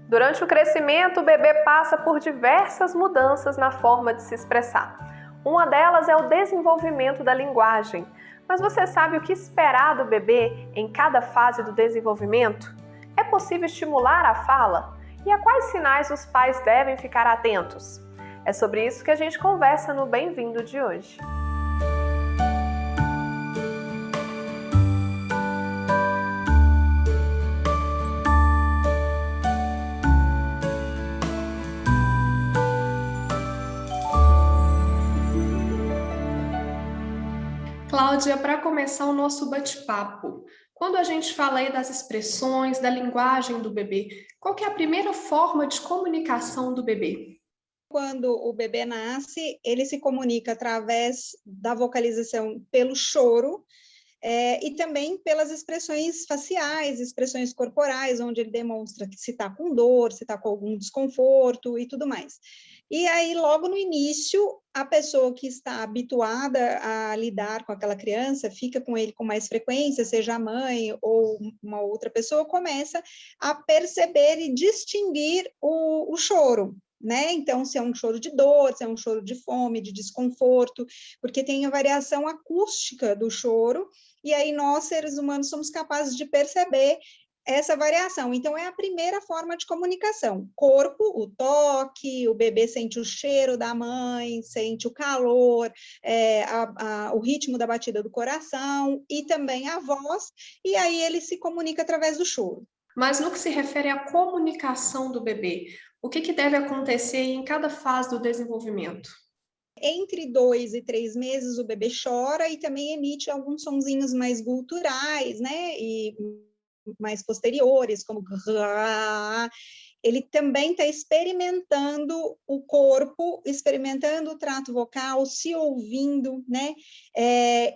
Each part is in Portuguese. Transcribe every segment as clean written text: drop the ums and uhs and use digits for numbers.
Durante o crescimento, o bebê passa por diversas mudanças na forma de se expressar. Uma delas é o desenvolvimento da linguagem. Mas você sabe o que esperar do bebê em cada fase do desenvolvimento? É possível estimular a fala? E a quais sinais os pais devem ficar atentos? É sobre isso que a gente conversa no Bem-vindo de hoje. Cláudia, para começar o nosso bate-papo, quando a gente fala aí das expressões, da linguagem do bebê, qual que é a primeira forma de comunicação do bebê? Quando o bebê nasce, ele se comunica através da vocalização pelo choro, e também pelas expressões faciais, expressões corporais, onde ele demonstra que se está com dor, se está com algum desconforto e tudo mais. E aí, logo no início, a pessoa que está habituada a lidar com aquela criança, fica com ele com mais frequência, seja a mãe ou uma outra pessoa, começa a perceber e distinguir o choro, né? Então, se é um choro de dor, se é um choro de fome, de desconforto, porque tem a variação acústica do choro, e aí nós, seres humanos, somos capazes de perceber essa variação. Então, é a primeira forma de comunicação. Corpo, o toque, o bebê sente o cheiro da mãe, sente o calor, o ritmo da batida do coração, e também a voz, e aí ele se comunica através do choro. Mas no que se refere à comunicação do bebê, o que deve acontecer em cada fase do desenvolvimento? Entre 2 e 3 meses, o bebê chora e também emite alguns sonzinhos mais guturais, né? E mais posteriores, como ele também está experimentando o corpo, experimentando o trato vocal, se ouvindo, né?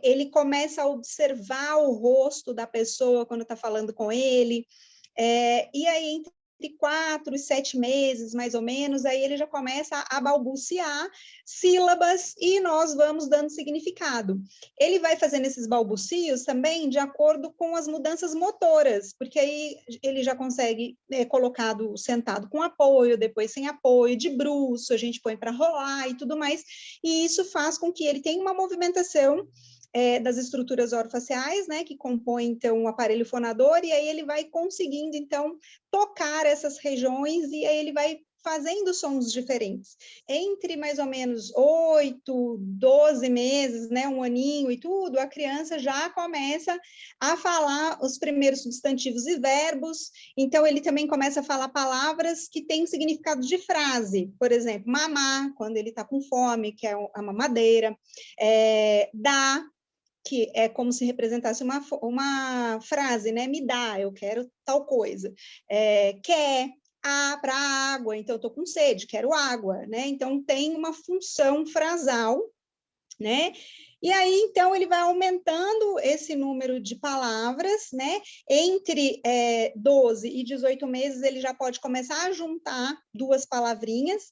Ele começa a observar o rosto da pessoa quando está falando com ele, e aí, entre 4 e 7 meses, mais ou menos, aí ele já começa a balbuciar sílabas e nós vamos dando significado. Ele vai fazendo esses balbucios também de acordo com as mudanças motoras, porque aí ele já consegue colocado sentado com apoio, depois sem apoio, de bruço, a gente põe para rolar e tudo mais, e isso faz com que ele tenha uma movimentação das estruturas orofaciais, né, que compõem, então, o aparelho fonador, e aí ele vai conseguindo, então, tocar essas regiões, e aí ele vai fazendo sons diferentes. Entre mais ou menos 8, 12 meses, né, um aninho e tudo, a criança já começa a falar os primeiros substantivos e verbos, então ele também começa a falar palavras que têm significado de frase, por exemplo, mamar, quando ele está com fome, que é a mamadeira, dar, que é como se representasse uma frase, né? Me dá, eu quero tal coisa. Quer, para água, então eu estou com sede, quero água, né? Então tem uma função frasal, né? E aí, então, ele vai aumentando esse número de palavras, né? Entre 12 e 18 meses, ele já pode começar a juntar duas palavrinhas,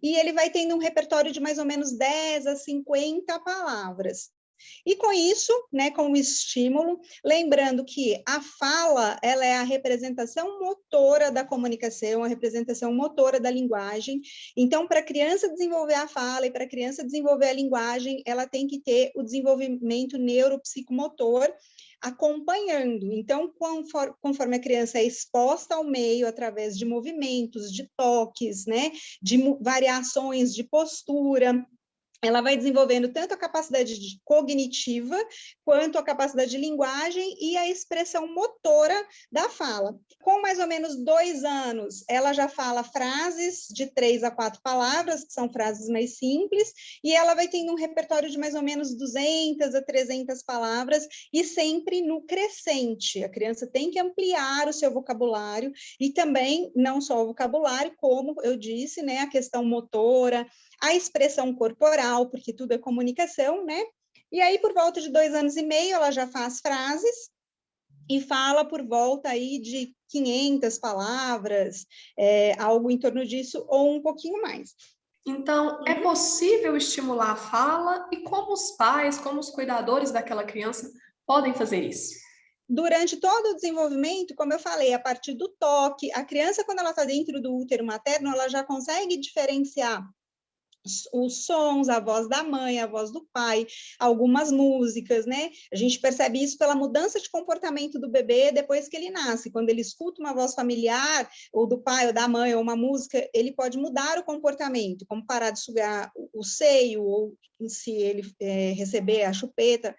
e ele vai tendo um repertório de mais ou menos 10 a 50 palavras. E com isso, né, com o estímulo, lembrando que a fala, ela é a representação motora da comunicação, a representação motora da linguagem. Então, para a criança desenvolver a fala e para a criança desenvolver a linguagem, ela tem que ter o desenvolvimento neuropsicomotor acompanhando. Então, conforme a criança é exposta ao meio através de movimentos, de toques, né, de variações de postura, ela vai desenvolvendo tanto a capacidade cognitiva, quanto a capacidade de linguagem e a expressão motora da fala. Com mais ou menos 2 anos, ela já fala frases de 3 a 4 palavras, que são frases mais simples, e ela vai tendo um repertório de mais ou menos 200 a 300 palavras, e sempre no crescente. A criança tem que ampliar o seu vocabulário, e também, não só o vocabulário, como eu disse, né, a questão motora, a expressão corporal, porque tudo é comunicação, né? E aí, por volta de 2 anos e meio, ela já faz frases e fala por volta aí de 500 palavras, algo em torno disso, ou um pouquinho mais. Então, é possível estimular a fala e como os pais, como os cuidadores daquela criança podem fazer isso? Durante todo o desenvolvimento, como eu falei, a partir do toque, a criança, quando ela está dentro do útero materno, ela já consegue diferenciar os sons, a voz da mãe, a voz do pai, algumas músicas, né? A gente percebe isso pela mudança de comportamento do bebê depois que ele nasce. Quando ele escuta uma voz familiar, ou do pai ou da mãe, ou uma música, ele pode mudar o comportamento, como parar de sugar o seio, ou se ele receber a chupeta,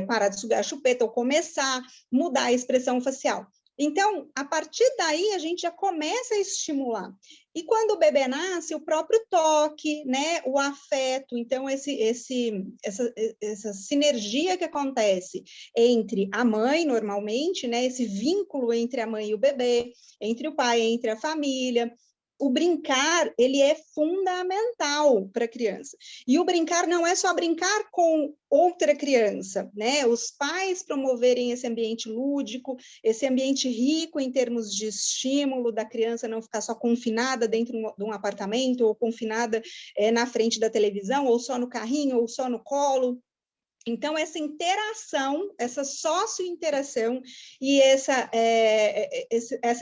parar de sugar a chupeta, ou começar a mudar a expressão facial. Então, a partir daí, a gente já começa a estimular. E quando o bebê nasce, o próprio toque, né, o afeto, então essa sinergia que acontece entre a mãe, normalmente, né, esse vínculo entre a mãe e o bebê, entre o pai, entre a família, o brincar, ele é fundamental para a criança. E o brincar não é só brincar com outra criança, né? Os pais promoverem esse ambiente lúdico, esse ambiente rico em termos de estímulo da criança não ficar só confinada dentro de um apartamento, ou confinada na frente da televisão, ou só no carrinho, ou só no colo. Então, essa interação, essa sócio-interação e essa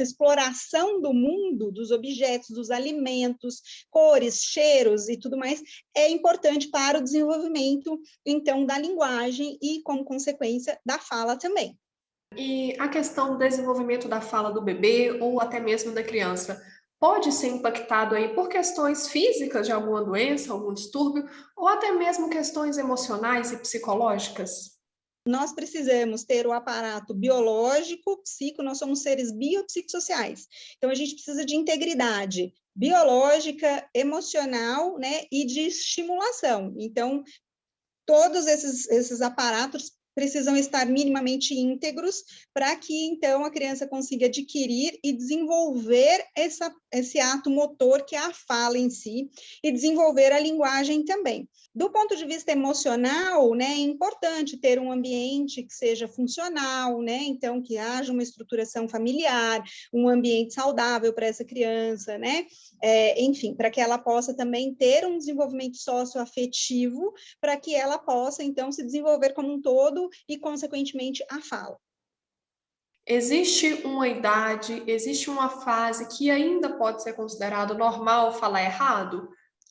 exploração do mundo, dos objetos, dos alimentos, cores, cheiros e tudo mais, é importante para o desenvolvimento, então, da linguagem e, como consequência, da fala também. E a questão do desenvolvimento da fala do bebê ou até mesmo da criança pode ser impactado aí por questões físicas de alguma doença, algum distúrbio, ou até mesmo questões emocionais e psicológicas? Nós precisamos ter o aparato biológico, psico, nós somos seres biopsicossociais. Então, a gente precisa de integridade biológica, emocional, né, e de estimulação. Então, todos esses aparatos precisam estar minimamente íntegros para que, então, a criança consiga adquirir e desenvolver esse ato motor, que é a fala em si, e desenvolver a linguagem também. Do ponto de vista emocional, né, é importante ter um ambiente que seja funcional, né, então, que haja uma estruturação familiar, um ambiente saudável para essa criança, né, enfim, para que ela possa também ter um desenvolvimento socioafetivo, para que ela possa, então, se desenvolver como um todo e, consequentemente, a fala. Existe uma idade, existe uma fase que ainda pode ser considerado normal falar errado?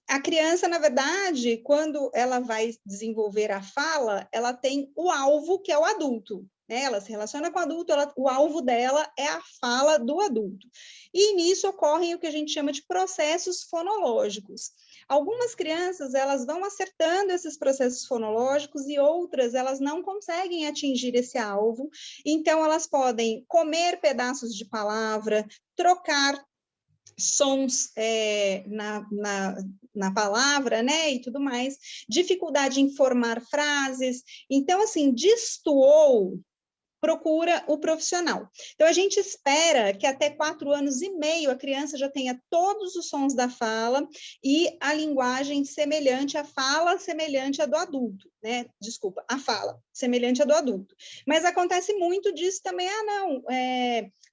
A criança, na verdade, quando ela vai desenvolver a fala, ela tem o alvo, que é o adulto. Né? Ela se relaciona com o adulto, o alvo dela é a fala do adulto. E nisso ocorrem o que a gente chama de processos fonológicos. Algumas crianças, elas vão acertando esses processos fonológicos e outras, elas não conseguem atingir esse alvo. Então, elas podem comer pedaços de palavra, trocar sons na palavra, né, e tudo mais, dificuldade em formar frases. Então, assim, destoou, procura o profissional. Então, a gente espera que até 4 anos e meio a criança já tenha todos os sons da fala e a linguagem semelhante à fala, semelhante à do adulto, né? Desculpa, a fala, semelhante à do adulto. Mas acontece muito disso também,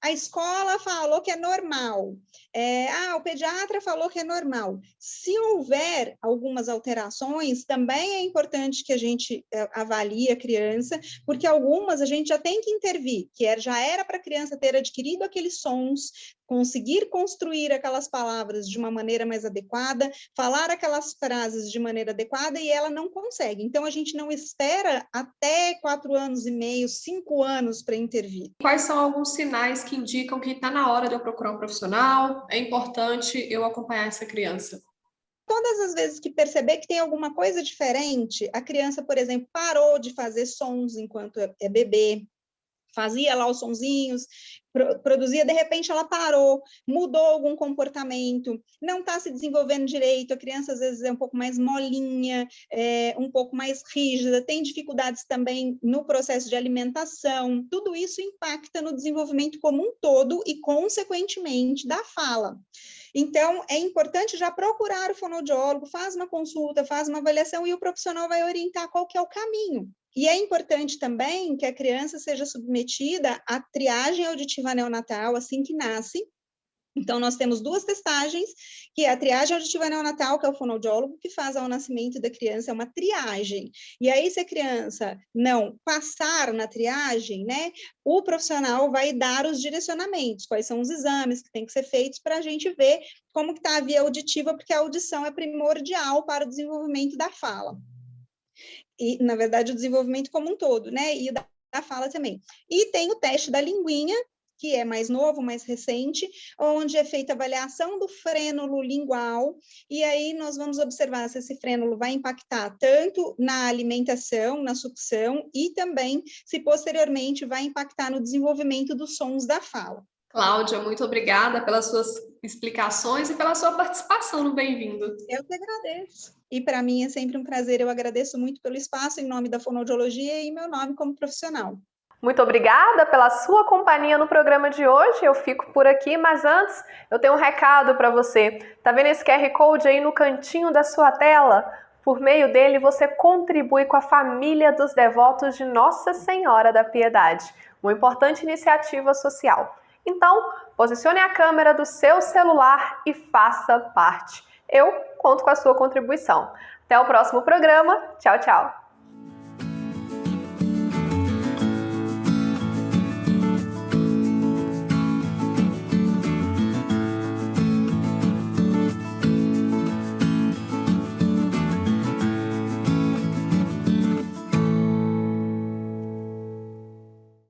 a escola falou que é normal, o pediatra falou que é normal. Se houver algumas alterações, também é importante que a gente avalie a criança, porque algumas a gente já tem que intervir, já era para a criança ter adquirido aqueles sons, conseguir construir aquelas palavras de uma maneira mais adequada, falar aquelas frases de maneira adequada, e ela não consegue. Então, a gente não espera até 4 anos e meio, 5 anos para intervir. Quais são alguns sinais que indicam que está na hora de eu procurar um profissional? É importante eu acompanhar essa criança. Todas as vezes que perceber que tem alguma coisa diferente, a criança, por exemplo, parou de fazer sons enquanto é bebê, fazia lá os sonzinhos, produzia, de repente ela parou, mudou algum comportamento, não está se desenvolvendo direito, a criança às vezes é um pouco mais molinha, um pouco mais rígida, tem dificuldades também no processo de alimentação, tudo isso impacta no desenvolvimento como um todo e, consequentemente, da fala. Então, é importante já procurar o fonoaudiólogo, faz uma consulta, faz uma avaliação e o profissional vai orientar qual que é o caminho. E é importante também que a criança seja submetida à triagem auditiva neonatal assim que nasce, Então, nós temos 2 testagens, que é a triagem auditiva neonatal, que é o fonoaudiólogo que faz ao nascimento da criança, é uma triagem. E aí, se a criança não passar na triagem, né, o profissional vai dar os direcionamentos, quais são os exames que têm que ser feitos para a gente ver como que está a via auditiva, porque a audição é primordial para o desenvolvimento da fala. E, na verdade, o desenvolvimento como um todo, né, e da fala também. E tem o teste da linguinha, que é mais novo, mais recente, onde é feita a avaliação do frênulo lingual, e aí nós vamos observar se esse frênulo vai impactar tanto na alimentação, na sucção, e também se posteriormente vai impactar no desenvolvimento dos sons da fala. Cláudia, muito obrigada pelas suas explicações e pela sua participação no Bem-vindo. Eu que agradeço. E para mim é sempre um prazer, eu agradeço muito pelo espaço em nome da fonoaudiologia e meu nome como profissional. Muito obrigada pela sua companhia no programa de hoje. Eu fico por aqui, mas antes eu tenho um recado para você. Tá vendo esse QR Code aí no cantinho da sua tela? Por meio dele você contribui com a família dos devotos de Nossa Senhora da Piedade, uma importante iniciativa social. Então, posicione a câmera do seu celular e faça parte. Eu conto com a sua contribuição. Até o próximo programa. Tchau, tchau.